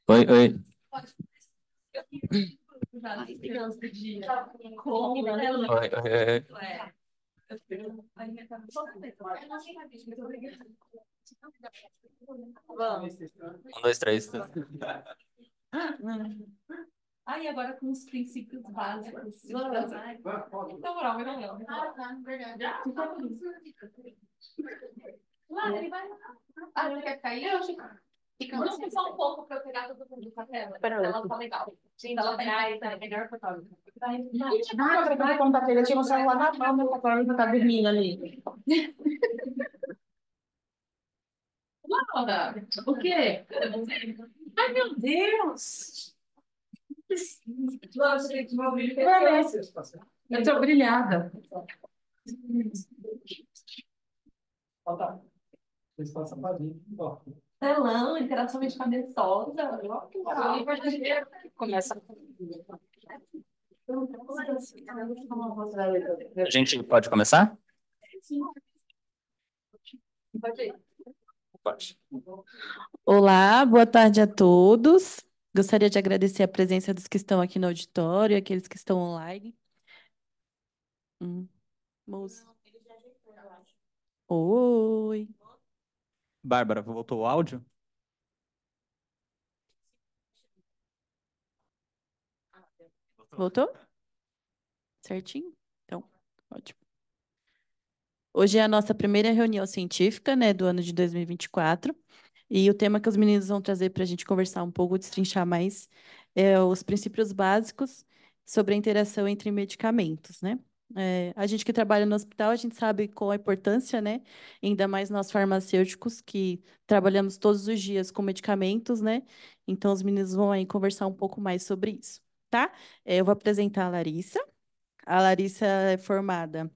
Oi, oi. Oi, oi, oi. Um, dois, três. Aí agora com os princípios básicos. Então, moral, melhor. Lá, ele vai. Ah, não quer cair? Eu acho que fica. Não, só um pouco para eu pegar todo mundo com a tela. Ela tá legal. Sim, ela tá melhor fotógrafa. Nada, eu vou contar pra ele. Eu tinha um celular na mão, meu fotógrafo tá dormindo ali. Laura, o quê? Ai, meu Deus! Laura, você tem que me ouvir. Eu tô brilhada. Telão, interação medicamentosa. Começa. A gente pode começar? Pode. Olá, boa tarde a todos. Gostaria de agradecer a presença dos que estão aqui no auditório e aqueles que estão online. Moço. Oi. Bárbara, voltou o áudio? Voltou? Certinho? Então, ótimo. Hoje é a nossa primeira reunião científica, né, do ano de 2024. E o tema que os meninos vão trazer para a gente conversar um pouco, destrinchar mais, é os princípios básicos sobre a interação entre medicamentos, né? A gente que trabalha no hospital, a gente sabe qual a importância, né? Ainda mais nós farmacêuticos que trabalhamos todos os dias com medicamentos, né? Então, os meninos vão aí conversar um pouco mais sobre isso, tá? Eu vou apresentar a Larissa. A Larissa é formada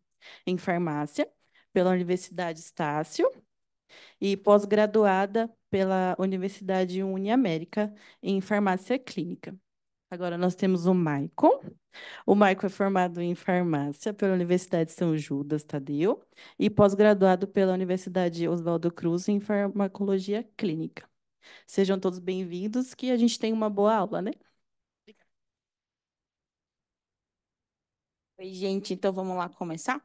em farmácia pela Universidade Estácio e pós-graduada pela Universidade Uniamérica em farmácia clínica. Agora nós temos o Maicon. O Maicon é formado em farmácia pela Universidade São Judas Tadeu e pós-graduado pela Universidade Oswaldo Cruz em farmacologia clínica. Sejam todos bem-vindos, que a gente tem uma boa aula, né? Oi, gente, então vamos lá começar?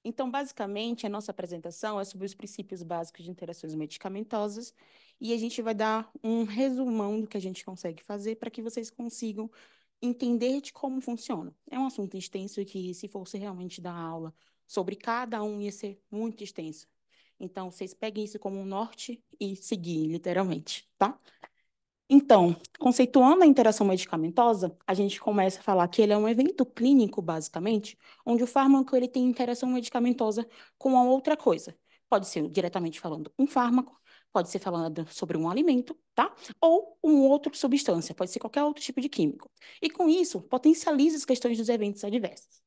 Então, basicamente, a nossa apresentação é sobre os princípios básicos de interações medicamentosas e a gente vai dar um resumão do que a gente consegue fazer para que vocês consigam entender de como funciona. É um assunto extenso que, se fosse realmente dar aula sobre cada um, ia ser muito extenso. Então, vocês peguem isso como um norte e seguir, literalmente, tá? Então, conceituando a interação medicamentosa, a gente começa a falar que ele é um evento clínico, basicamente, onde o fármaco ele tem interação medicamentosa com a outra coisa. Pode ser diretamente falando um fármaco, pode ser falando sobre um alimento, tá? Ou uma outra substância, pode ser qualquer outro tipo de químico. E com isso, potencializa as questões dos eventos adversos.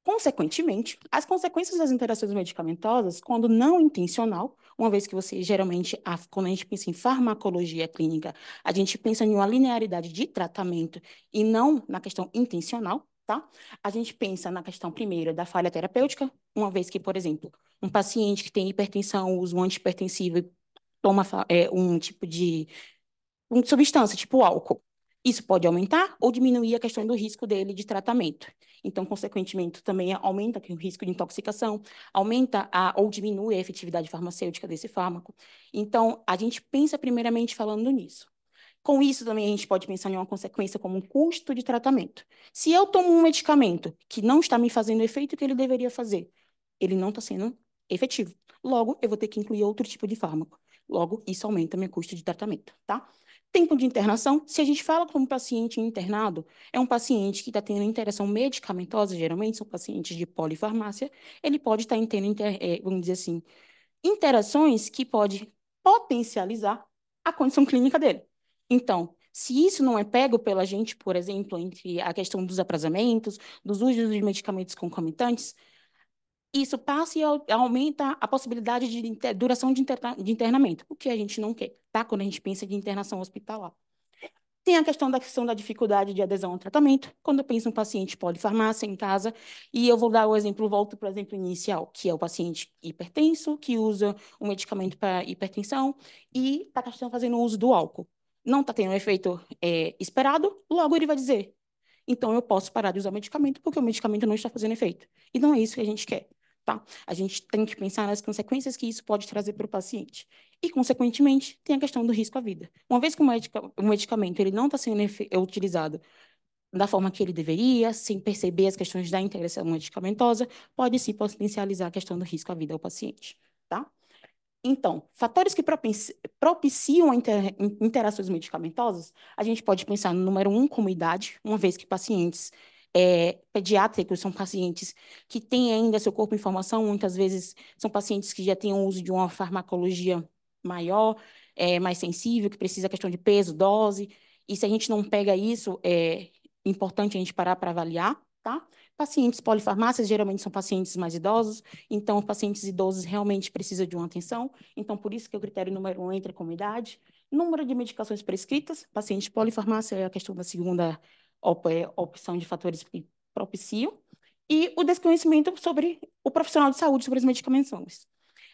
Consequentemente, as consequências das interações medicamentosas, quando não intencional, uma vez que você geralmente, quando a gente pensa em farmacologia clínica, a gente pensa em uma linearidade de tratamento e não na questão intencional, tá? A gente pensa na questão primeira da falha terapêutica, uma vez que, por exemplo, um paciente que tem hipertensão usa um antihipertensivo e toma um tipo de uma substância, tipo álcool. Isso pode aumentar ou diminuir a questão do risco dele de tratamento. Então, consequentemente, também aumenta o risco de intoxicação, aumenta ou diminui a efetividade farmacêutica desse fármaco. Então, a gente pensa primeiramente falando nisso. Com isso, também a gente pode pensar em uma consequência como um custo de tratamento. Se eu tomo um medicamento que não está me fazendo o efeito que ele deveria fazer, ele não está sendo efetivo. Logo, eu vou ter que incluir outro tipo de fármaco. Logo, isso aumenta meu custo de tratamento, tá? Tempo de internação, se a gente fala com um paciente internado, é um paciente que está tendo interação medicamentosa, geralmente são pacientes de polifarmácia, ele pode estar tendo, vamos dizer assim, interações que pode potencializar a condição clínica dele. Então, se isso não é pego pela gente, por exemplo, entre a questão dos atrasamentos, dos usos de medicamentos concomitantes, isso passa e aumenta a possibilidade de duração de internamento, o que a gente não quer, tá? Quando a gente pensa de internação hospitalar. Tem a questão da dificuldade de adesão ao tratamento, quando eu penso em um paciente polifarmácia em casa, e eu vou dar o exemplo, volto para o exemplo inicial, que é o paciente hipertenso, que usa um medicamento para hipertensão e está fazendo uso do álcool. Não está tendo o efeito esperado, logo ele vai dizer, então eu posso parar de usar o medicamento porque o medicamento não está fazendo efeito. E não é isso que a gente quer, tá? A gente tem que pensar nas consequências que isso pode trazer para o paciente. E, consequentemente, tem a questão do risco à vida. Uma vez que o medicamento ele não está sendo utilizado da forma que ele deveria, sem perceber as questões da interação medicamentosa, pode sim potencializar a questão do risco à vida ao paciente, tá? Então, fatores que propiciam interações medicamentosas, a gente pode pensar no número um, como idade, uma vez que pacientes pediátricos são pacientes que têm ainda seu corpo em formação, muitas vezes são pacientes que já têm o uso de uma farmacologia maior, mais sensível, que precisa da questão de peso, dose, e se a gente não pega isso, é importante a gente parar para avaliar, tá? Pacientes polifarmácias geralmente são pacientes mais idosos, então pacientes idosos realmente precisam de uma atenção, então por isso que o critério número um entra como idade. Número de medicações prescritas, paciente polifarmácia é a questão da segunda opção de fatores que propiciam, e o desconhecimento sobre o profissional de saúde, sobre as medicações.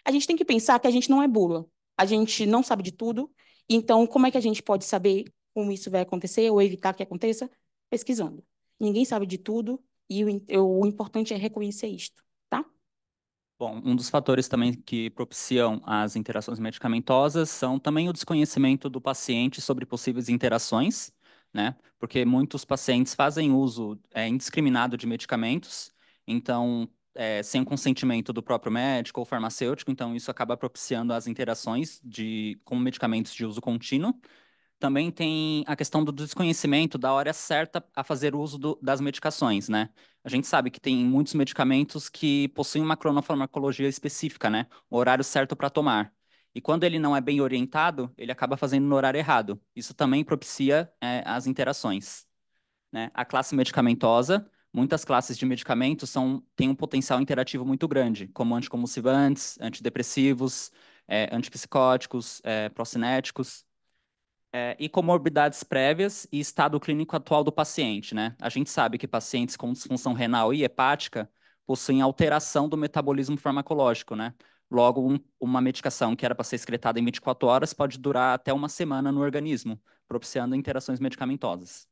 A gente tem que pensar que a gente não é bula, a gente não sabe de tudo, então como é que a gente pode saber como isso vai acontecer ou evitar que aconteça? Pesquisando. Ninguém sabe de tudo e o importante é reconhecer isto, tá? Bom, um dos fatores também que propiciam as interações medicamentosas são também o desconhecimento do paciente sobre possíveis interações, né? Porque muitos pacientes fazem uso indiscriminado de medicamentos, então, sem o consentimento do próprio médico ou farmacêutico, então isso acaba propiciando as interações com medicamentos de uso contínuo. Também tem a questão do desconhecimento da hora certa a fazer uso das medicações, né? A gente sabe que tem muitos medicamentos que possuem uma cronofarmacologia específica, né? O horário certo para tomar. E quando ele não é bem orientado, ele acaba fazendo no horário errado. Isso também propicia, as interações, né? A classe medicamentosa, muitas classes de medicamentos têm um potencial interativo muito grande, como anticonvulsivantes, antidepressivos, antipsicóticos, procinéticos e comorbidades prévias e estado clínico atual do paciente, né? A gente sabe que pacientes com disfunção renal e hepática possuem alteração do metabolismo farmacológico, né? Logo, uma medicação que era para ser excretada em 24 horas pode durar até uma semana no organismo, propiciando interações medicamentosas.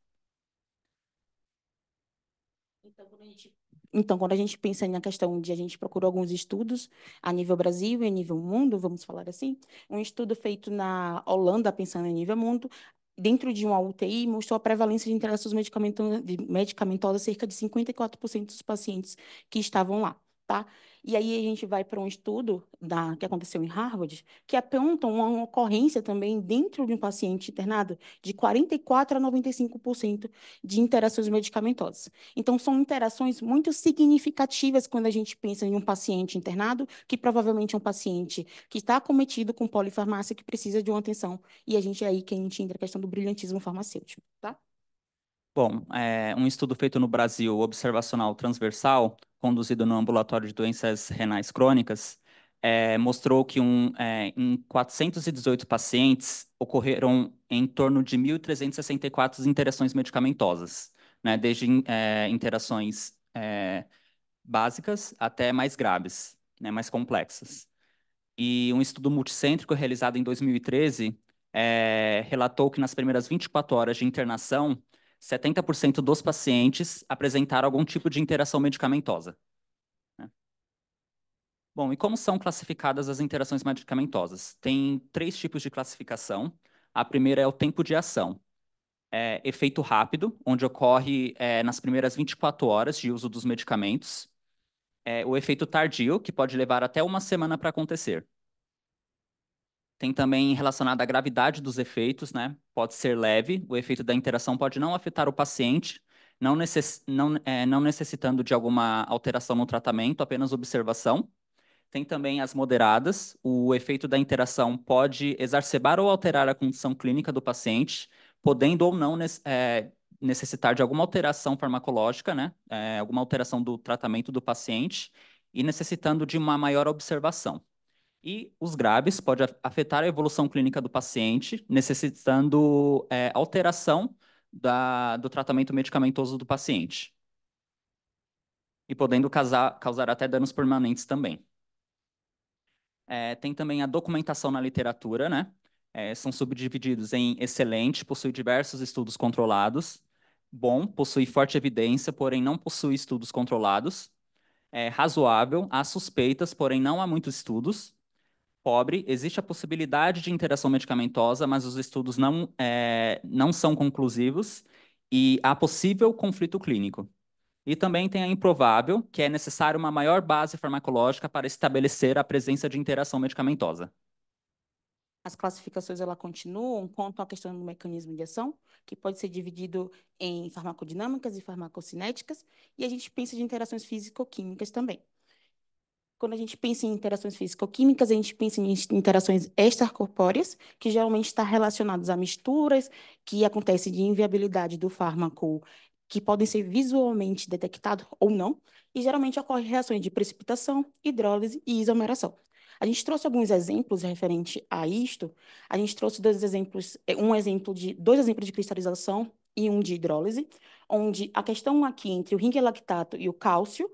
Então, quando a gente pensa na questão de a gente procurou alguns estudos a nível Brasil e a nível mundo, vamos falar assim, um estudo feito na Holanda, pensando em nível mundo, dentro de uma UTI, mostrou a prevalência de interações medicamentosas cerca de 54% dos pacientes que estavam lá, tá? E aí a gente vai para um estudo que aconteceu em Harvard, que aponta uma ocorrência também dentro de um paciente internado de 44 a 95% de interações medicamentosas. Então, são interações muito significativas quando a gente pensa em um paciente internado, que provavelmente é um paciente que está acometido com polifarmácia, que precisa de uma atenção. E a gente é aí que a gente entra a questão do brilhantismo farmacêutico, tá? Bom, um estudo feito no Brasil, observacional transversal, conduzido no ambulatório de doenças renais crônicas, mostrou que em 418 pacientes ocorreram em torno de 1.364 interações medicamentosas, né, desde interações básicas até mais graves, né, mais complexas. E um estudo multicêntrico realizado em 2013 relatou que nas primeiras 24 horas de internação, 70% dos pacientes apresentaram algum tipo de interação medicamentosa, né? Bom, e como são classificadas as interações medicamentosas? Tem três tipos de classificação. A primeira é o tempo de ação. Efeito rápido, onde ocorre nas primeiras 24 horas de uso dos medicamentos. O efeito tardio, que pode levar até uma semana para acontecer. Tem também relacionado à gravidade dos efeitos, né? Pode ser leve, o efeito da interação pode não afetar o paciente, não necessitando de alguma alteração no tratamento, apenas observação. Tem também as moderadas, o efeito da interação pode exacerbar ou alterar a condição clínica do paciente, podendo ou não necessitar de alguma alteração farmacológica, né? Alguma alteração do tratamento do paciente e necessitando de uma maior observação. E os graves podem afetar a evolução clínica do paciente, necessitando alteração do tratamento medicamentoso do paciente. E podendo causar até danos permanentes também. Tem também a documentação na literatura, né? São subdivididos em excelente, possui diversos estudos controlados. Bom, possui forte evidência, porém não possui estudos controlados. Razoável, há suspeitas, porém não há muitos estudos. Pobre, existe a possibilidade de interação medicamentosa, mas os estudos não são conclusivos. E há possível conflito clínico. E também tem a improvável, que é necessário uma maior base farmacológica para estabelecer a presença de interação medicamentosa. As classificações ela continuam quanto à questão do mecanismo de ação, que pode ser dividido em farmacodinâmicas e farmacocinéticas, e a gente pensa de interações físico-químicas também. Quando a gente pensa em interações físico-químicas, a gente pensa em interações extracorpóreas, que geralmente está relacionadas a misturas que acontecem de inviabilidade do fármaco, que podem ser visualmente detectados ou não, e geralmente ocorrem reações de precipitação, hidrólise e isomeração. A gente trouxe alguns exemplos referente a isto. A gente trouxe dois exemplos de cristalização e um de hidrólise, onde a questão aqui entre o zinc lactato e o cálcio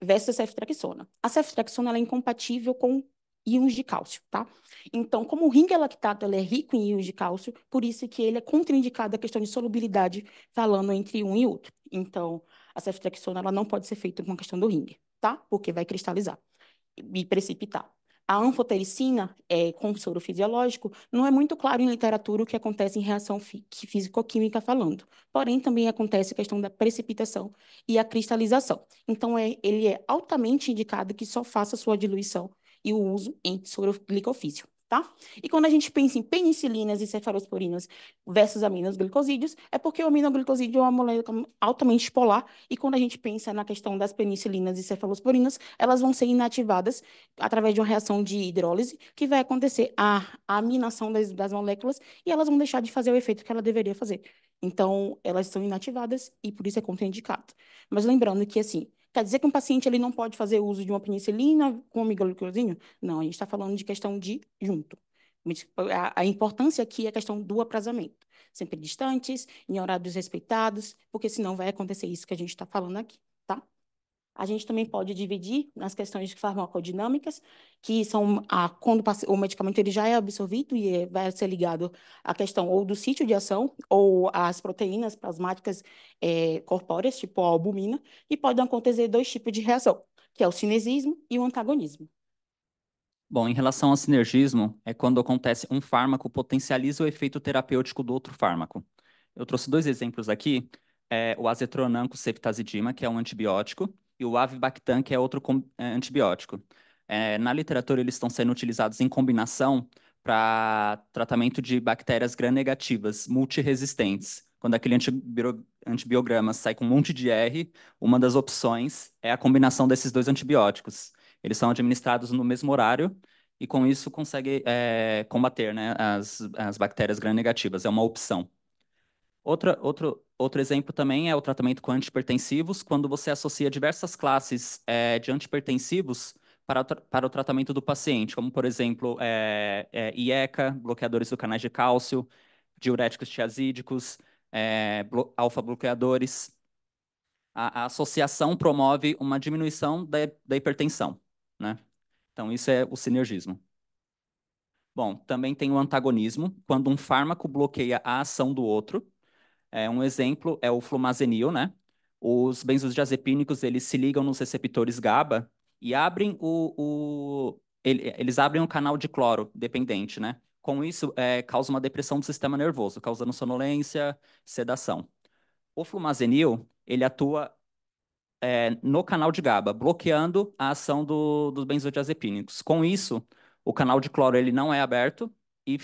versus a ceftriaxona. A ceftriaxona ela é incompatível com íons de cálcio, tá? Então, como o zinc lactato ele é rico em íons de cálcio, por isso que ele é contraindicado a questão de solubilidade falando entre um e outro. Então, a ceftriaxona ela não pode ser feita com a questão do zinc, tá? Porque vai cristalizar e precipitar. A anfotericina, com soro fisiológico, não é muito claro em literatura o que acontece em reação físico-química falando. Porém, também acontece a questão da precipitação e a cristalização. Então, ele é altamente indicado que só faça sua diluição e o uso em soro glicofísio. Tá? E quando a gente pensa em penicilinas e cefalosporinas versus aminoglicosídeos, é porque o aminoglicosídeo é uma molécula altamente polar, e quando a gente pensa na questão das penicilinas e cefalosporinas, elas vão ser inativadas através de uma reação de hidrólise, que vai acontecer a aminação das moléculas, e elas vão deixar de fazer o efeito que ela deveria fazer. Então, elas são inativadas e por isso é contraindicado. Mas lembrando que, assim, quer dizer que um paciente ele não pode fazer uso de uma penicilina com amiglutidinho? Não, a gente está falando de questão de junto. A importância aqui é a questão do aprazamento. Sempre distantes, em horários respeitados, porque senão vai acontecer isso que a gente está falando aqui, tá? A gente também pode dividir nas questões farmacodinâmicas, que são quando o medicamento ele já é absorvido e vai ser ligado à questão ou do sítio de ação ou às proteínas plasmáticas corpóreas, tipo a albumina, e podem acontecer dois tipos de reação, que é o cinesismo e o antagonismo. Bom, em relação ao sinergismo, é quando acontece um fármaco potencializa o efeito terapêutico do outro fármaco. Eu trouxe dois exemplos aqui, o azetronan com ceftazidima, que é um antibiótico, e o avibactam, que é outro antibiótico. Na literatura, eles estão sendo utilizados em combinação para tratamento de bactérias gram-negativas, multiresistentes. Quando aquele antibiograma sai com um monte de R, uma das opções é a combinação desses dois antibióticos. Eles são administrados no mesmo horário e, com isso, consegue combater, né, as bactérias gram-negativas. É uma opção. Outro exemplo também é o tratamento com antipertensivos, quando você associa diversas classes de antipertensivos para o tratamento do paciente, como, por exemplo, IECA, bloqueadores do canais de cálcio, diuréticos tiazídicos, alfa-bloqueadores. A associação promove uma diminuição da hipertensão, né? Então, isso é o sinergismo. Bom, também tem o antagonismo, quando um fármaco bloqueia a ação do outro. Um exemplo é o flumazenil, né? Os benzodiazepínicos, eles se ligam nos receptores GABA e abrem eles abrem um canal de cloro dependente, né? Com isso, causa uma depressão do sistema nervoso, causando sonolência, sedação. O flumazenil, ele atua no canal de GABA, bloqueando a ação dos benzodiazepínicos. Com isso, o canal de cloro ele não é aberto e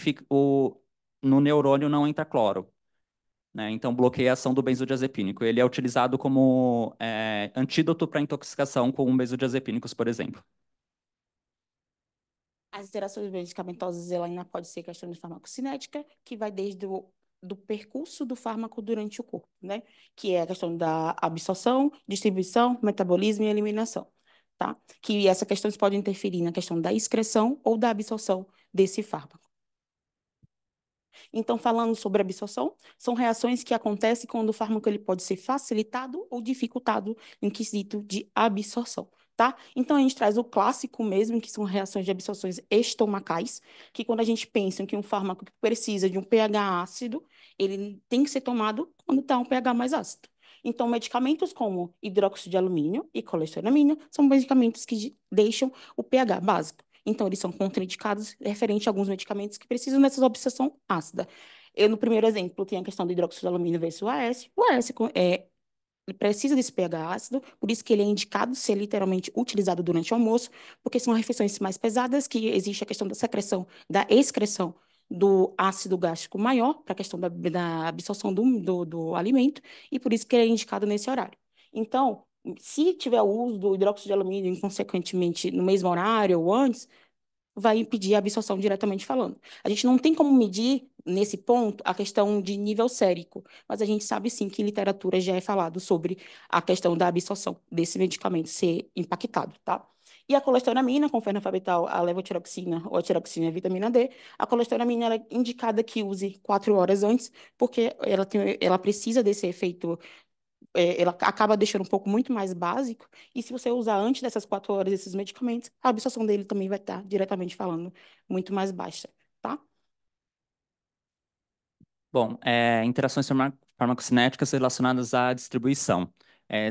no neurônio não entra cloro, né? Então, bloqueia a ação do benzodiazepínico. Ele é utilizado como antídoto para intoxicação com benzodiazepínicos, por exemplo. As interações medicamentosas ela ainda pode ser questão de farmacocinética, que vai desde do percurso do fármaco durante o corpo, né? Que é a questão da absorção, distribuição, metabolismo e eliminação. tá? Que essas questões podem interferir na questão da excreção ou da absorção desse fármaco. Então, falando sobre absorção, são reações que acontecem quando o fármaco ele pode ser facilitado ou dificultado em quesito de absorção, tá? Então, a gente traz o clássico mesmo, que são reações de absorções estomacais, que quando a gente pensa que um fármaco que precisa de um pH ácido, ele tem que ser tomado quando está um pH mais ácido. Então, medicamentos como hidróxido de alumínio e colesteramina são medicamentos que deixam o pH básico. Então, eles são contraindicados referente a alguns medicamentos que precisam dessa absorção ácida. No primeiro exemplo, tem a questão do hidróxido de alumínio versus o AS. O AS ele precisa desse pH ácido, por isso que ele é indicado ser literalmente utilizado durante o almoço, porque são refeições mais pesadas, que existe a questão da secreção, da excreção do ácido gástrico maior, para a questão da absorção do alimento, e por isso que ele é indicado nesse horário. Então, se tiver o uso do hidróxido de alumínio, inconsequentemente, no mesmo horário ou antes, vai impedir a absorção diretamente falando. A gente não tem como medir, nesse ponto, a questão de nível sérico, mas a gente sabe sim que em literatura já é falado sobre a questão da absorção desse medicamento ser impactado, tá? E a colesteramina, com fenobarbital, a levotiroxina ou a tiroxina e a vitamina D, a colesteramina ela é indicada que use 4 horas antes, porque ela precisa desse efeito ela acaba deixando um pouco muito mais básico, e se você usar antes dessas 4 horas esses medicamentos, a absorção dele também vai estar, diretamente falando, muito mais baixa, tá? Bom, interações farmacocinéticas relacionadas à distribuição.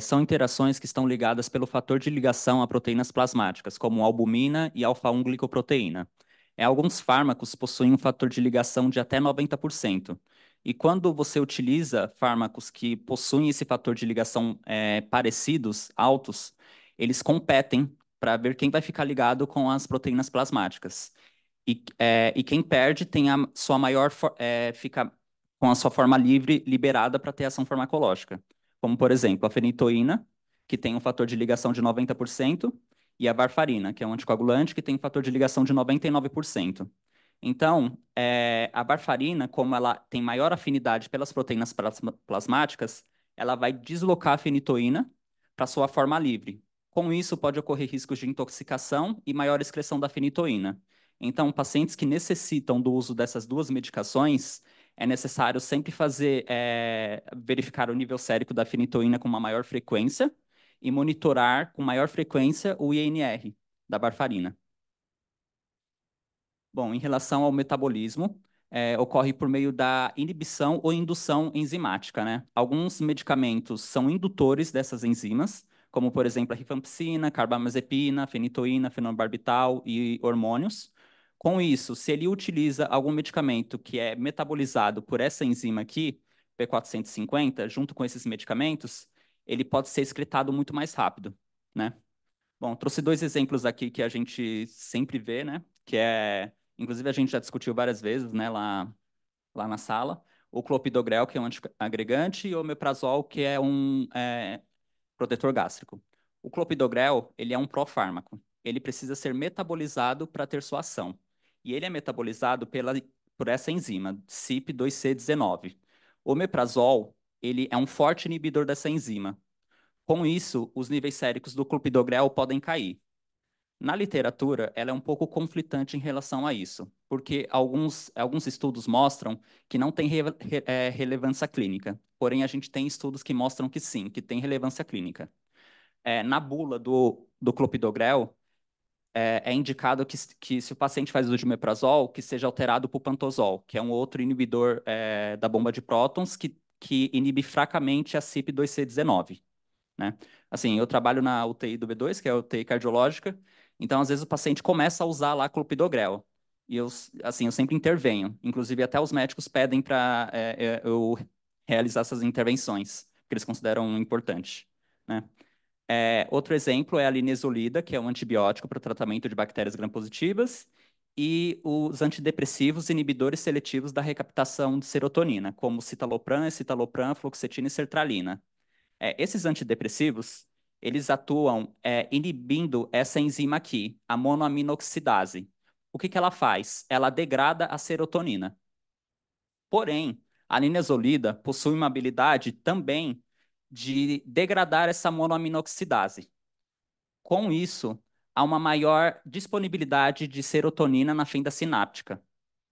São interações que estão ligadas pelo fator de ligação a proteínas plasmáticas, como albumina e alfa-1-glicoproteína. Alguns fármacos possuem um fator de ligação de até 90%. E quando você utiliza fármacos que possuem esse fator de ligação parecidos, altos, eles competem para ver quem vai ficar ligado com as proteínas plasmáticas. E quem perde tem a sua fica com a sua forma livre liberada para ter ação farmacológica. Como, por exemplo, a fenitoína, que tem um fator de ligação de 90%, e a varfarina, que é um anticoagulante, que tem um fator de ligação de 99%. Então, a varfarina, como ela tem maior afinidade pelas proteínas plasmáticas, ela vai deslocar a fenitoína para sua forma livre. Com isso, pode ocorrer riscos de intoxicação e maior excreção da fenitoína. Então, pacientes que necessitam do uso dessas duas medicações, é necessário sempre verificar o nível sérico da fenitoína com uma maior frequência e monitorar com maior frequência o INR da varfarina. Bom, em relação ao metabolismo, ocorre por meio da inibição ou indução enzimática, né? Alguns medicamentos são indutores dessas enzimas, como, por exemplo, a rifampicina, carbamazepina, fenitoína, fenobarbital e hormônios. Com isso, se ele utiliza algum medicamento que é metabolizado por essa enzima aqui, P450, junto com esses medicamentos, ele pode ser excretado muito mais rápido, né? Bom, trouxe dois exemplos aqui que a gente sempre vê, né? Inclusive a gente já discutiu várias vezes, né, lá na sala. O clopidogrel, que é um antiagregante, e o omeprazol, que é um protetor gástrico. O clopidogrel, ele é um profármaco. Ele precisa ser metabolizado para ter sua ação. E ele é metabolizado por essa enzima, CYP2C19. O omeprazol, ele é um forte inibidor dessa enzima. Com isso, os níveis séricos do clopidogrel podem cair. Na literatura, ela é um pouco conflitante em relação a isso, porque alguns estudos mostram que não tem relevância clínica, porém a gente tem estudos que mostram que sim, que tem relevância clínica. Na bula do clopidogrel, é indicado que se o paciente faz uso de omeprazol, que seja alterado para o pantozol, que é um outro inibidor da bomba de prótons que inibe fracamente a CYP2C19. Né? Assim, eu trabalho na UTI do B2, que é a UTI cardiológica, então às vezes o paciente começa a usar lá clopidogrel, e eu sempre intervenho, inclusive até os médicos pedem para eu realizar essas intervenções, que eles consideram importante, né? Outro exemplo é a linezolida, que é um antibiótico para o tratamento de bactérias gram-positivas, e os antidepressivos inibidores seletivos da recaptação de serotonina, como citalopram, escitalopram, fluoxetina e sertralina. Esses antidepressivos, eles atuam inibindo essa enzima aqui, a monoaminoxidase. O que ela faz? Ela degrada a serotonina. Porém, a linezolida possui uma habilidade também de degradar essa monoaminoxidase. Com isso, há uma maior disponibilidade de serotonina na fenda sináptica,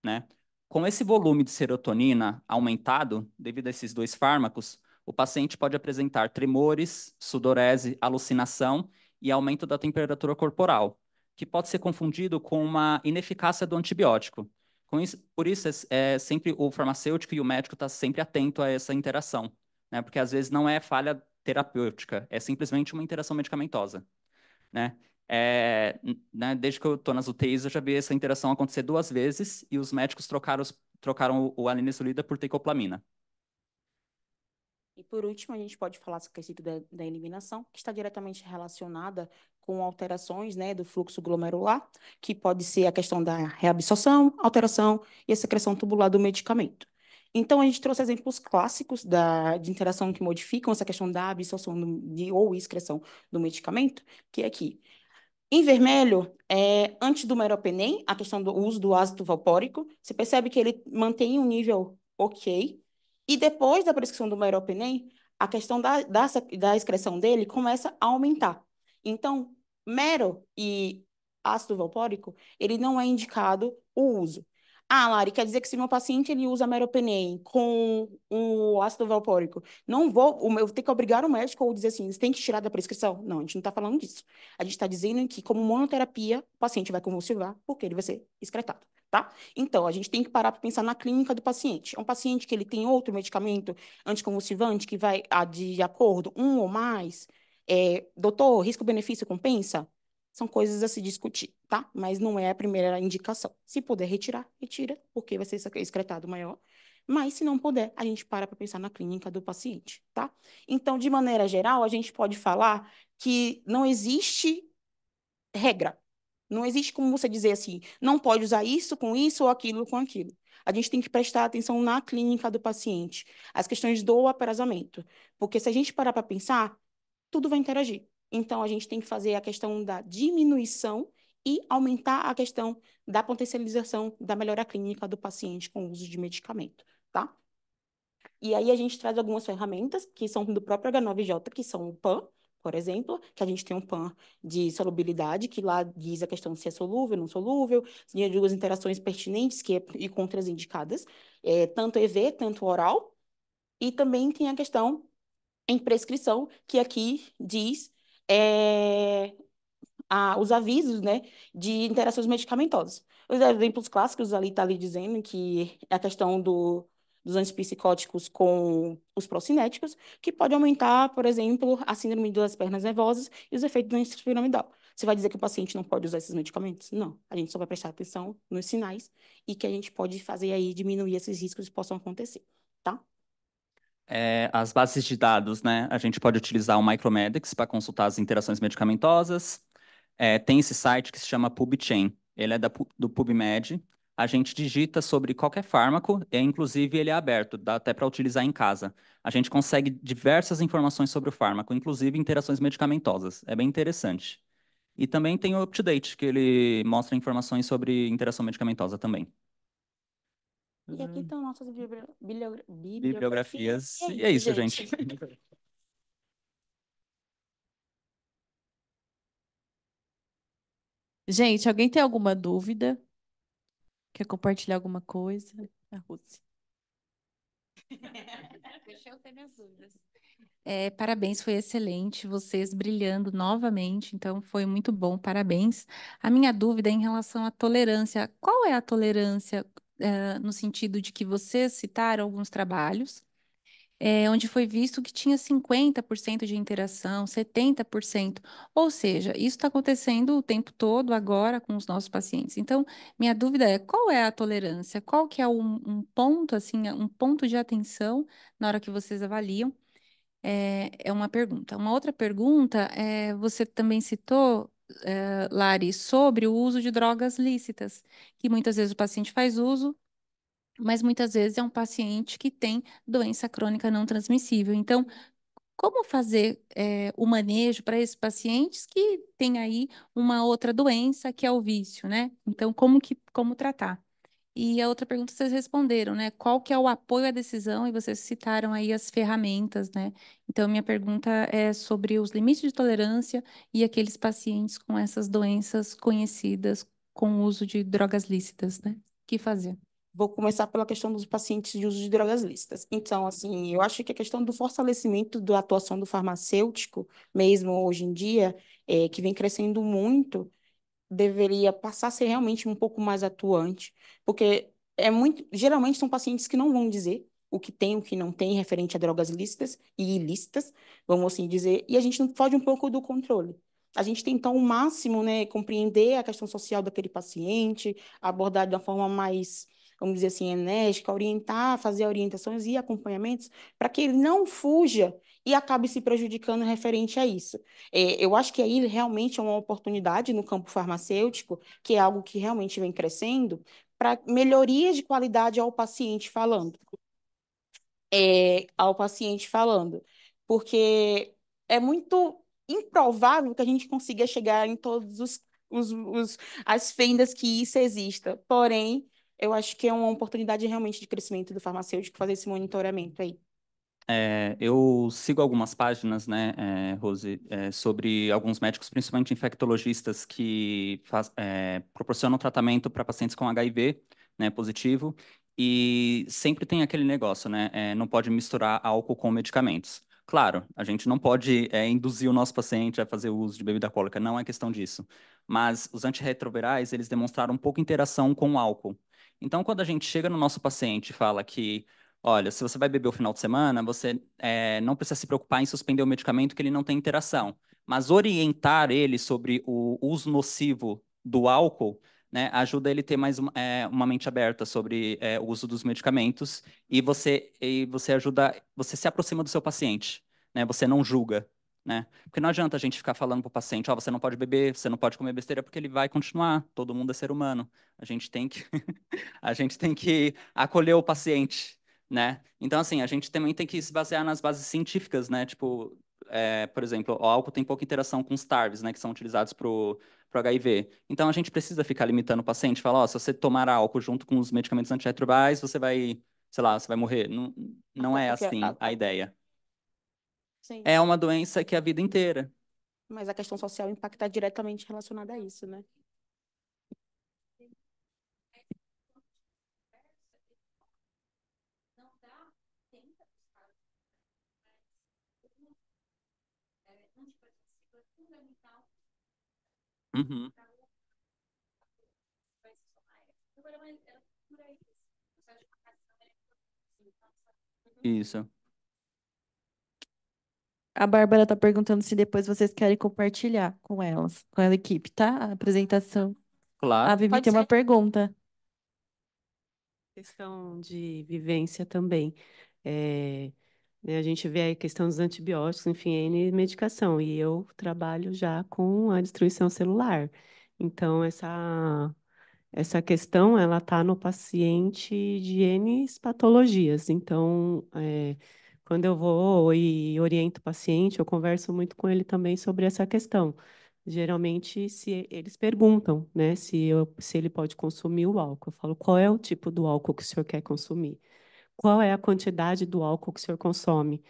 né? Com esse volume de serotonina aumentado, devido a esses dois fármacos, o paciente pode apresentar tremores, sudorese, alucinação e aumento da temperatura corporal, que pode ser confundido com uma ineficácia do antibiótico. Por isso, sempre o farmacêutico e o médico estão sempre atento a essa interação, né? Porque às vezes não é falha terapêutica, é simplesmente uma interação medicamentosa, né? Desde que eu estou nas UTIs, eu já vi essa interação acontecer 2 vezes e os médicos trocaram o alinezolida por tecoplamina. E por último, a gente pode falar sobre a questão da eliminação, que está diretamente relacionada com alterações, né, do fluxo glomerular, que pode ser a questão da reabsorção, alteração e a secreção tubular do medicamento. Então, a gente trouxe exemplos clássicos de interação que modificam essa questão da absorção ou excreção do medicamento, que é aqui. Em vermelho, antes do meropenem, a questão do uso do ácido valpórico, você percebe que ele mantém um nível ok, e depois da prescrição do meropenem, a questão da excreção dele começa a aumentar. Então, mero e ácido valpórico, ele não é indicado o uso. Ah, Lari, quer dizer que se meu paciente ele usa meropenem com o ácido valpórico, eu vou ter que obrigar o médico ou dizer assim, você tem que tirar da prescrição? Não, a gente não está falando disso. A gente está dizendo que, como monoterapia, o paciente vai convulsivar porque ele vai ser excretado, tá? Então, a gente tem que parar para pensar na clínica do paciente. É um paciente que ele tem outro medicamento anticonvulsivante que vai de acordo, um ou mais. Doutor, risco-benefício compensa? São coisas a se discutir, tá? Mas não é a primeira indicação. Se puder retirar, retira, porque vai ser excretado maior. Mas, se não puder, a gente para pensar na clínica do paciente, tá? Então, de maneira geral, a gente pode falar que não existe regra. Não existe como você dizer assim, não pode usar isso com isso ou aquilo com aquilo. A gente tem que prestar atenção na clínica do paciente, as questões do aparasamento. Porque se a gente parar para pensar, tudo vai interagir. Então, a gente tem que fazer a questão da diminuição e aumentar a questão da potencialização da melhora clínica do paciente com o uso de medicamento, tá? E aí a gente traz algumas ferramentas que são do próprio H9J, que são o PAN, por exemplo, que a gente tem um PAN de solubilidade, que lá diz a questão se é solúvel, não solúvel, se tem duas interações pertinentes e contraindicadas, tanto EV, tanto oral, e também tem a questão em prescrição, que aqui diz os avisos, né, de interações medicamentosas. Os exemplos clássicos ali tá ali dizendo que é a questão dos antipsicóticos com os procinéticos, que pode aumentar, por exemplo, a síndrome das pernas nervosas e os efeitos do êxtase piramidal. Você vai dizer que o paciente não pode usar esses medicamentos? Não. A gente só vai prestar atenção nos sinais e que a gente pode fazer aí diminuir esses riscos que possam acontecer, tá? As bases de dados, né? A gente pode utilizar o Micromedics para consultar as interações medicamentosas. Tem esse site que se chama PubChain. Ele é do PubMed. A gente digita sobre qualquer fármaco, e inclusive ele é aberto, dá até para utilizar em casa. A gente consegue diversas informações sobre o fármaco, inclusive interações medicamentosas. É bem interessante. E também tem o UpToDate, que ele mostra informações sobre interação medicamentosa também. E aqui estão nossas Bibliografias. E E é isso, gente. Gente, alguém tem alguma dúvida? Quer compartilhar alguma coisa? A Rússia. Deixa eu ter minhas dúvidas. Parabéns, foi excelente, vocês brilhando novamente, então foi muito bom, parabéns. A minha dúvida é em relação à tolerância. Qual é a tolerância, no sentido de que vocês citaram alguns trabalhos, onde foi visto que tinha 50% de interação, 70%, ou seja, isso está acontecendo o tempo todo agora com os nossos pacientes. Então, minha dúvida é, qual é a tolerância? Qual que é um ponto, assim, um ponto de atenção na hora que vocês avaliam? É uma pergunta. Uma outra pergunta é, você também citou, Lari, sobre o uso de drogas lícitas, que muitas vezes o paciente faz uso, mas muitas vezes é um paciente que tem doença crônica não transmissível. Então, como fazer o manejo para esses pacientes que têm aí uma outra doença que é o vício, né? Então, como tratar? E a outra pergunta vocês responderam, né? Qual que é o apoio à decisão? E vocês citaram aí as ferramentas, né? Então, minha pergunta é sobre os limites de tolerância e aqueles pacientes com essas doenças conhecidas com o uso de drogas lícitas, né? O que fazer? Vou começar pela questão dos pacientes de uso de drogas lícitas. Então, assim, eu acho que a questão do fortalecimento da atuação do farmacêutico, mesmo hoje em dia, que vem crescendo muito, deveria passar a ser realmente um pouco mais atuante, porque geralmente são pacientes que não vão dizer o que tem, o que não tem referente a drogas lícitas e ilícitas, vamos assim dizer, e a gente não foge um pouco do controle. A gente tenta ao máximo, né, compreender a questão social daquele paciente, abordar de uma forma mais, vamos dizer assim, enérgica, orientar, fazer orientações e acompanhamentos para que ele não fuja e acabe se prejudicando referente a isso. Eu acho que aí realmente é uma oportunidade no campo farmacêutico, que é algo que realmente vem crescendo, para melhoria de qualidade ao paciente falando, porque é muito improvável que a gente consiga chegar em todos as fendas que isso exista. Porém, eu acho que é uma oportunidade realmente de crescimento do farmacêutico fazer esse monitoramento aí. Eu sigo algumas páginas, né, Rose, sobre alguns médicos, principalmente infectologistas, que proporcionam tratamento para pacientes com HIV, né, positivo, e sempre tem aquele negócio, né, não pode misturar álcool com medicamentos. Claro, a gente não pode induzir o nosso paciente a fazer uso de bebida alcoólica, não é questão disso. Mas os antirretrovirais, eles demonstraram pouca interação com o álcool. Então, quando a gente chega no nosso paciente e fala que olha, se você vai beber o final de semana, você não precisa se preocupar em suspender o medicamento que ele não tem interação, mas orientar ele sobre o uso nocivo do álcool, né, ajuda ele a ter mais uma mente aberta sobre o uso dos medicamentos e você ajuda, você se aproxima do seu paciente, né, você não julga, né, porque não adianta a gente ficar falando para o paciente, ó, você não pode beber, você não pode comer besteira, porque ele vai continuar, todo mundo é ser humano, a gente tem que a gente tem que acolher o paciente, né? Então, assim, a gente também tem que se basear nas bases científicas, né? Tipo, por exemplo, o álcool tem pouca interação com os TARVs, né? Que são utilizados pro HIV. Então, a gente precisa ficar limitando o paciente, falar, ó, se você tomar álcool junto com os medicamentos antirretrovirais, você vai, sei lá, você vai morrer. Não, não Até é porque, assim a ideia. sim, É uma doença que é a vida inteira. mas a questão social impacta diretamente relacionada a isso, né? Uhum. Isso. A Bárbara está perguntando se depois vocês querem compartilhar com elas, com a equipe, tá? A apresentação. A Claro. Vivi Pode tem uma ser. pergunta. Questão de vivência também. É, né, a gente vê aí a questão dos antibióticos, enfim, N medicação, e eu trabalho já com a destruição celular. Então, essa questão, ela está no paciente de N patologias. Então, quando eu vou e oriento o paciente, eu converso muito com ele também sobre essa questão. Geralmente, se eles perguntam, né, se ele pode consumir o álcool. Eu falo, qual é o tipo do álcool que o senhor quer consumir? Qual é a quantidade do álcool que o senhor consome?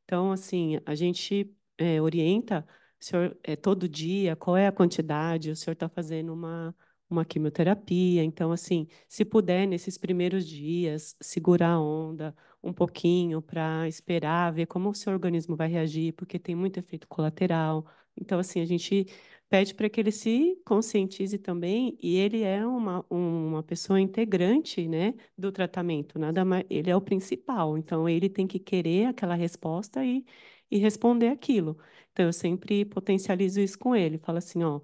Então, assim, a gente orienta o senhor todo dia, qual é a quantidade, o senhor está fazendo uma quimioterapia. Então, assim, se puder, nesses primeiros dias, segurar a onda um pouquinho para esperar, ver como o seu organismo vai reagir, porque tem muito efeito colateral. Então, assim, a gente pede para que ele se conscientize também, e ele é uma pessoa integrante, né, do tratamento, nada mais, ele é o principal, então ele tem que querer aquela resposta e responder aquilo. Então eu sempre potencializo isso com ele, falo assim, ó,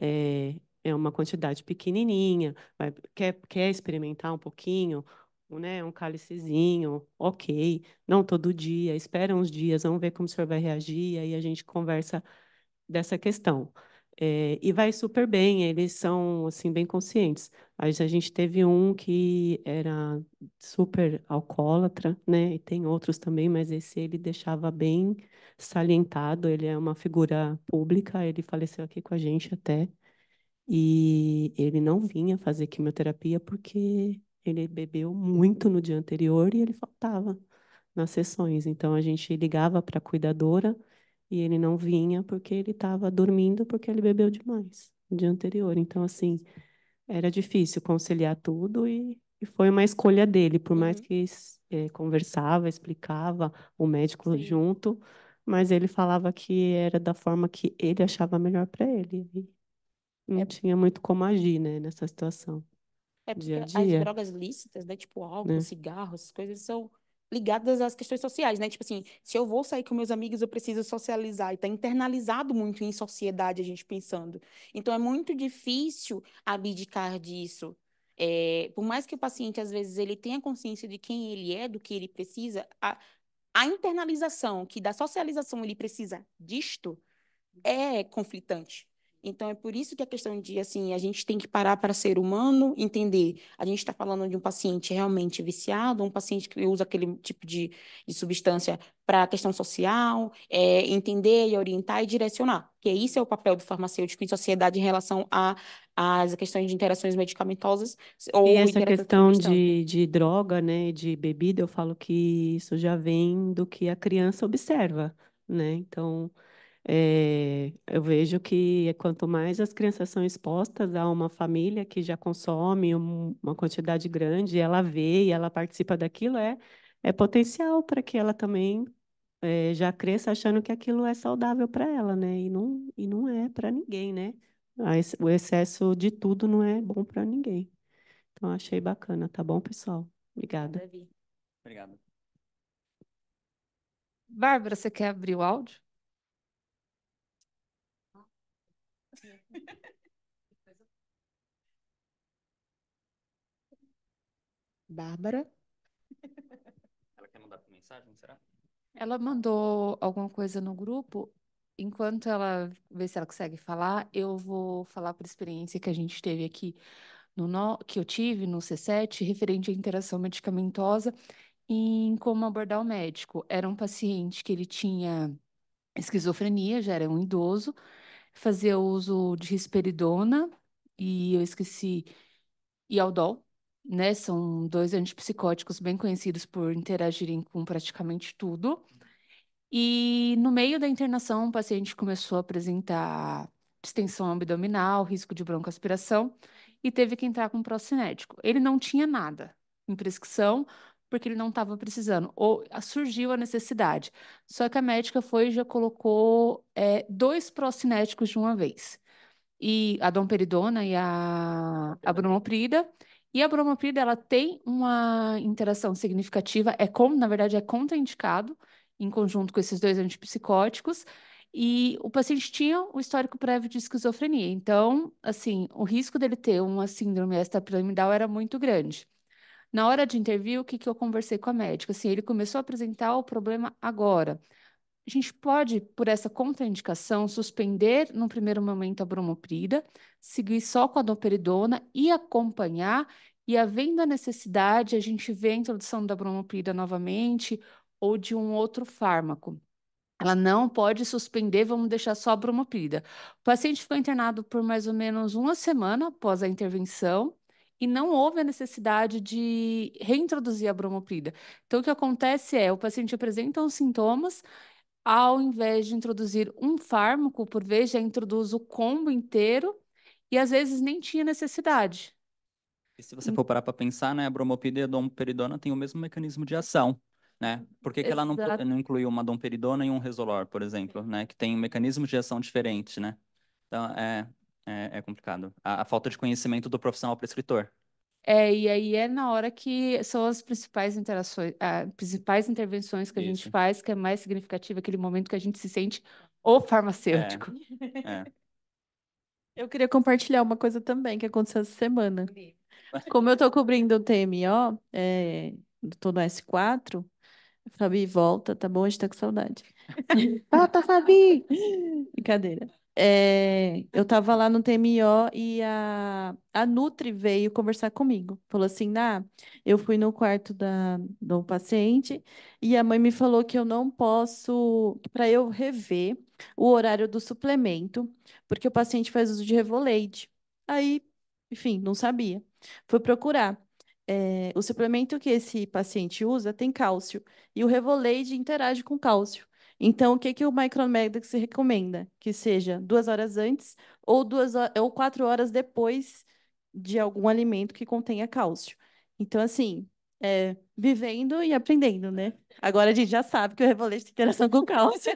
é uma quantidade pequenininha, quer experimentar um pouquinho, né, um cálicezinho, ok, não todo dia, espera uns dias, vamos ver como o senhor vai reagir, aí a gente conversa dessa questão. E vai super bem, eles são assim bem conscientes. Mas a gente teve um que era super alcoólatra, né? E tem outros também, mas esse ele deixava bem salientado. Ele é uma figura pública, ele faleceu aqui com a gente até. E ele não vinha fazer quimioterapia porque ele bebeu muito no dia anterior e ele faltava nas sessões. Então, a gente ligava para a cuidadora e ele não vinha porque ele estava dormindo porque ele bebeu demais no dia anterior. Então, assim, era difícil conciliar tudo e foi uma escolha dele, por mais que conversava, explicava, o médico Sim. junto, mas ele falava que era da forma que ele achava melhor para ele. E não É, tinha muito como agir, né, nessa situação, é dia porque a as dia, drogas lícitas, né, tipo álcool, né? cigarro, essas coisas são ligadas às questões sociais, né? Tipo assim, se eu vou sair com meus amigos, eu preciso socializar. E tá internalizado muito em sociedade a gente pensando. Então é muito difícil abdicar disso. Por mais que o paciente, às vezes, ele tenha consciência de quem ele é, do que ele precisa, a internalização que da socialização ele precisa disto é conflitante. Então, é por isso que a questão de, assim, a gente tem que parar para ser humano, entender. A gente está falando de um paciente realmente viciado, um paciente que usa aquele tipo de substância para a questão social, entender e orientar e direcionar. Que isso é o papel do farmacêutico em sociedade em relação às questões de interações medicamentosas E ou essa interações com questão substância. de droga, né, de bebida, eu falo que isso já vem do que a criança observa, né? Então, eu vejo que quanto mais as crianças são expostas a uma família que já consome uma quantidade grande, ela vê e ela participa daquilo, é potencial para que ela também já cresça achando que aquilo é saudável para ela, né? E não é para ninguém, né? O excesso de tudo não é bom para ninguém. Então, achei bacana, tá bom, pessoal? Obrigada. Obrigada, Vi. Obrigado. Bárbara, você quer abrir o áudio? Bárbara? Ela quer mandar por mensagem, será? Ela mandou alguma coisa no grupo. Enquanto ela vê se ela consegue falar, eu vou falar por experiência que a gente teve aqui que eu tive no C7, referente à interação medicamentosa e em como abordar o médico. Era um paciente que ele tinha esquizofrenia, já era um idoso, fazia uso de risperidona e eu esqueci, e Aldol, né? São dois antipsicóticos bem conhecidos por interagirem com praticamente tudo. E no meio da internação, o paciente começou a apresentar distensão abdominal, risco de broncoaspiração e teve que entrar com procinético. Ele não tinha nada em prescrição porque ele não estava precisando, ou surgiu a necessidade. Só que a médica foi e já colocou dois procinéticos de uma vez e a domperidona e a bromoprida. E a bromoprida, ela tem uma interação significativa, na verdade, é contraindicado em conjunto com esses dois antipsicóticos. E o paciente tinha o histórico prévio de esquizofrenia. Então, assim, o risco dele ter uma síndrome extrapiramidal era muito grande. Na hora de interview, o que que eu conversei com a médica? Assim, ele começou a apresentar o problema agora. A gente pode, por essa contraindicação, suspender no primeiro momento a bromoprida, seguir só com a domperidona e acompanhar, e havendo a necessidade, a gente vê a introdução da bromoprida novamente ou de um outro fármaco. Ela não pode suspender, vamos deixar só a bromoprida. O paciente ficou internado por mais ou menos uma semana após a intervenção e não houve a necessidade de reintroduzir a bromoprida. Então, o que acontece o paciente apresenta os sintomas, ao invés de introduzir um fármaco por vez, já introduz o combo inteiro e às vezes nem tinha necessidade. E se você for parar para pensar, né, a bromoprida e a domperidona têm o mesmo mecanismo de ação, né? Por que que ela Exato. não incluiu uma domperidona e um Resolor, por exemplo, né? Que tem mecanismos de ação diferentes, né? Então, é complicado. A falta de conhecimento do profissional prescritor. E aí é na hora que são as principais interações, principais intervenções que a gente Isso. faz, que é mais significativo, aquele momento que a gente se sente o É, farmacêutico. é. Eu queria compartilhar uma coisa também que aconteceu essa semana. Como eu tô cobrindo o TMO, tô no S4, Fabi, volta, tá bom? A gente tá com saudade. Volta, Fabi! Brincadeira. Eu tava lá no TMO e a Nutri veio conversar comigo. Falou assim, eu fui no quarto do paciente e a mãe me falou que eu não posso, para eu rever o horário do suplemento, porque o paciente faz uso de Revolade. Aí, enfim, não sabia. Fui procurar. o suplemento que esse paciente usa tem cálcio e o Revoleide interage com cálcio. Então, o que que o Micromedex recomenda? Que seja 2 horas antes ou 4 horas depois de algum alimento que contenha cálcio. Então, assim, vivendo e aprendendo, né? Agora a gente já sabe que o Revoleide tem interação com cálcio.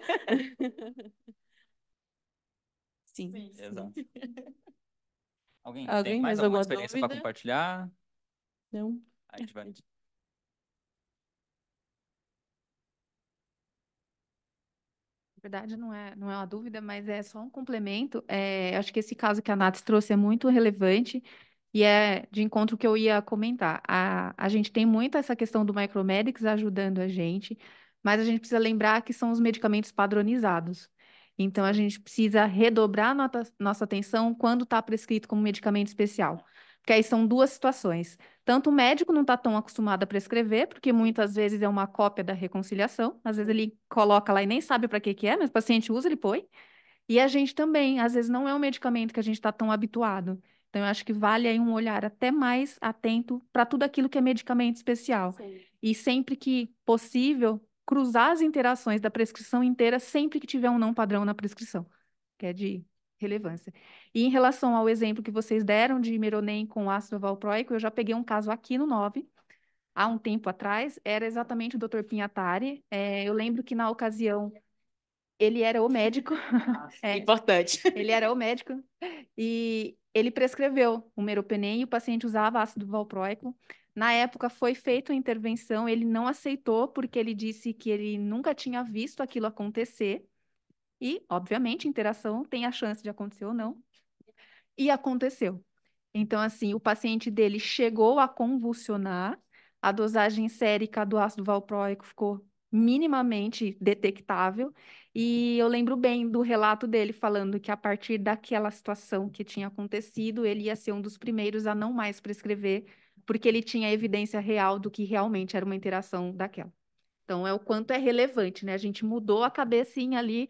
Sim. Exato. Alguém tem Alguém mais mais alguma alguma experiência para dúvida? compartilhar? Não? A gente vai. Na verdade, não é uma dúvida, mas é só um complemento. Acho que esse caso que a Nath trouxe é muito relevante e é de encontro que eu ia comentar. A gente tem muito essa questão do Micromedics ajudando a gente, mas a gente precisa lembrar que são os medicamentos padronizados. Então, a gente precisa redobrar nossa atenção quando está prescrito como medicamento especial. Porque aí são duas situações. Tanto o médico não está tão acostumado a prescrever, porque muitas vezes é uma cópia da reconciliação, às vezes ele coloca lá e nem sabe para que que é, mas o paciente usa, ele põe. E a gente também, às vezes não é um medicamento que a gente está tão habituado. Então, eu acho que vale aí um olhar até mais atento para tudo aquilo que é medicamento especial. E sempre que possível, cruzar as interações da prescrição inteira sempre que tiver um não padrão na prescrição, que é de relevância. E em relação ao exemplo que vocês deram de Meronem com ácido valproico, eu já peguei um caso aqui no 9, há um tempo atrás, era exatamente o Dr. Pinhatari. Eu lembro que na ocasião ele era o médico. Importante. Ele era o médico e ele prescreveu o meropenem e o paciente usava ácido valproico. Na época foi feita a intervenção, ele não aceitou porque ele disse que ele nunca tinha visto aquilo acontecer. E, obviamente, interação tem a chance de acontecer ou não. E aconteceu. Então, assim, o paciente dele chegou a convulsionar, a dosagem sérica do ácido valproico ficou minimamente detectável, e eu lembro bem do relato dele falando que a partir daquela situação que tinha acontecido, ele ia ser um dos primeiros a não mais prescrever, porque ele tinha evidência real do que realmente era uma interação daquela. Então, é o quanto é relevante, né? A gente mudou a cabecinha ali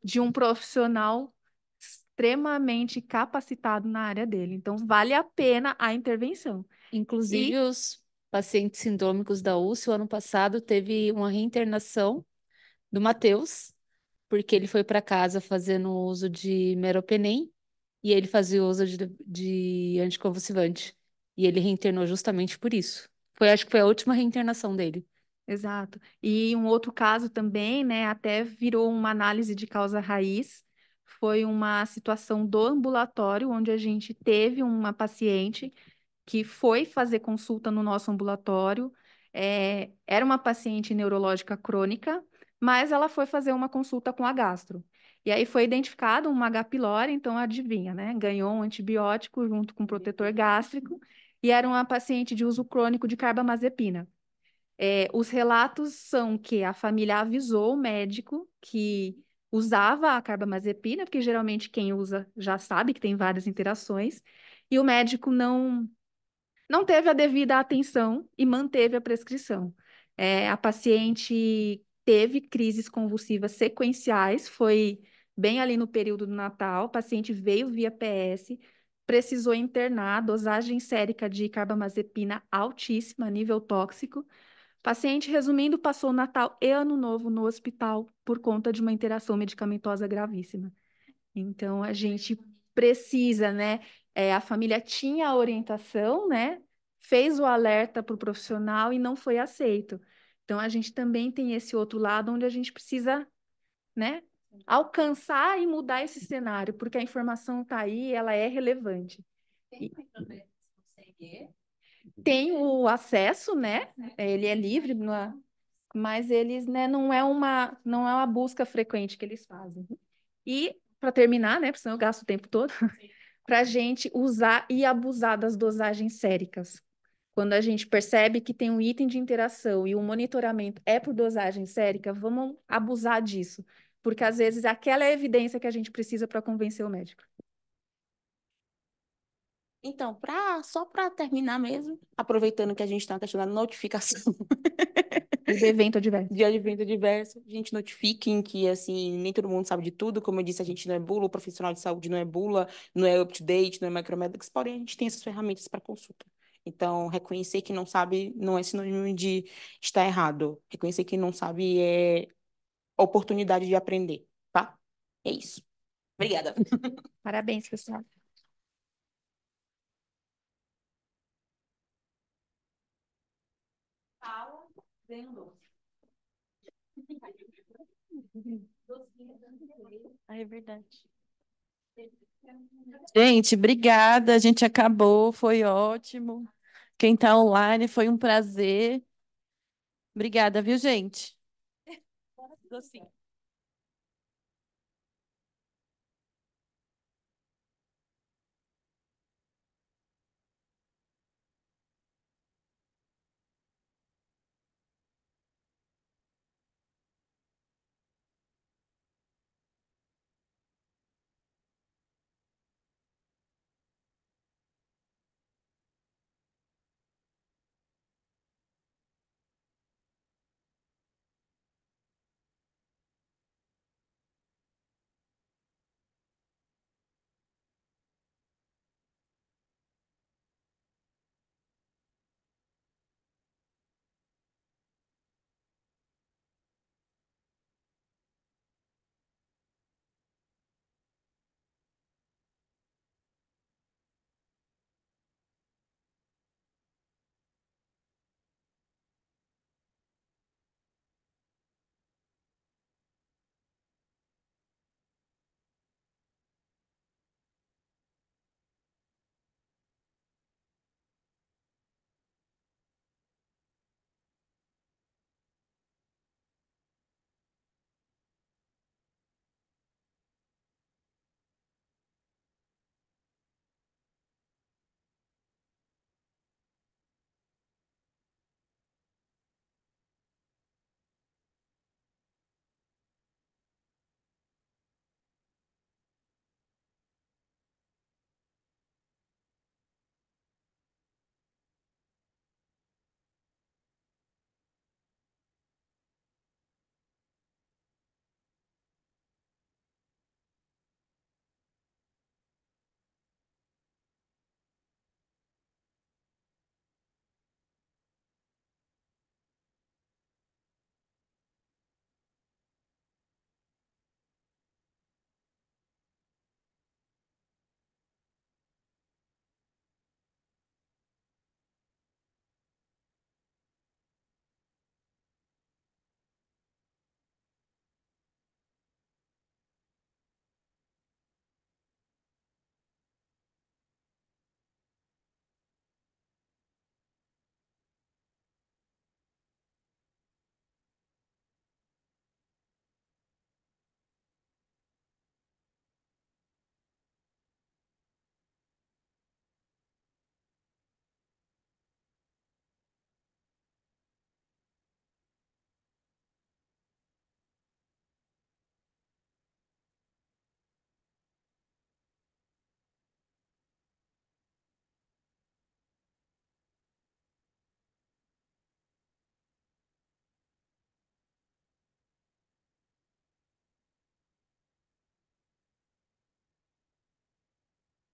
de um profissional extremamente capacitado na área dele. Então, vale a pena a intervenção. Inclusive, E os pacientes sindrômicos da USP, o ano passado, teve uma reinternação do Matheus, porque ele foi para casa fazendo uso de meropenem e ele fazia uso de anticonvulsivante. E ele reinternou justamente por isso. Acho que foi a última reinternação dele. exato. E um outro caso também, né, até virou uma análise de causa raiz. Foi uma situação do ambulatório, onde a gente teve uma paciente que foi fazer consulta no nosso ambulatório. Era uma paciente neurológica crônica, mas ela foi fazer uma consulta com a gastro. E aí foi identificado um H. pylori, então adivinha, né? Ganhou um antibiótico junto com protetor gástrico e era uma paciente de uso crônico de carbamazepina. Os relatos são que a família avisou o médico que usava a carbamazepina, porque geralmente quem usa já sabe que tem várias interações, e o médico não teve a devida atenção e manteve a prescrição. A paciente teve crises convulsivas sequenciais, foi bem ali no período do Natal, o paciente veio via PS, precisou internar, dosagem sérica de carbamazepina altíssima, nível tóxico. Paciente, resumindo, passou o Natal e Ano Novo no hospital por conta de uma interação medicamentosa gravíssima. Então, a gente precisa, né? A família tinha a orientação, né? Fez o alerta para o profissional e não foi aceito. Então, a gente também tem esse outro lado onde a gente precisa, né? Alcançar e mudar esse cenário, porque a informação está aí, ela é relevante. Tem o acesso, né? Ele é livre, mas eles, né, não é uma busca frequente que eles fazem. E, para terminar, né, porque senão eu gasto o tempo todo, para a gente usar e abusar das dosagens séricas. Quando a gente percebe que tem um item de interação e o monitoramento é por dosagem sérica, vamos abusar disso, porque às vezes aquela é a evidência que a gente precisa para convencer o médico. Então, só para terminar mesmo, aproveitando que a gente está na questão da notificação De evento adverso. de advento diverso, a gente notifiquem que, assim, nem todo mundo sabe de tudo. Como eu disse, a gente não é bula, o profissional de saúde não é bula, não é up-to-date, não é micromedex, porém a gente tem essas ferramentas para consulta. Então, reconhecer que não sabe não é sinônimo de estar errado. Reconhecer que não sabe é oportunidade de aprender, tá? É isso. Obrigada. Parabéns, pessoal. Ah, é verdade. Gente, obrigada. A gente acabou, foi ótimo. Quem está online, foi um prazer. Obrigada, viu, gente? Docinho.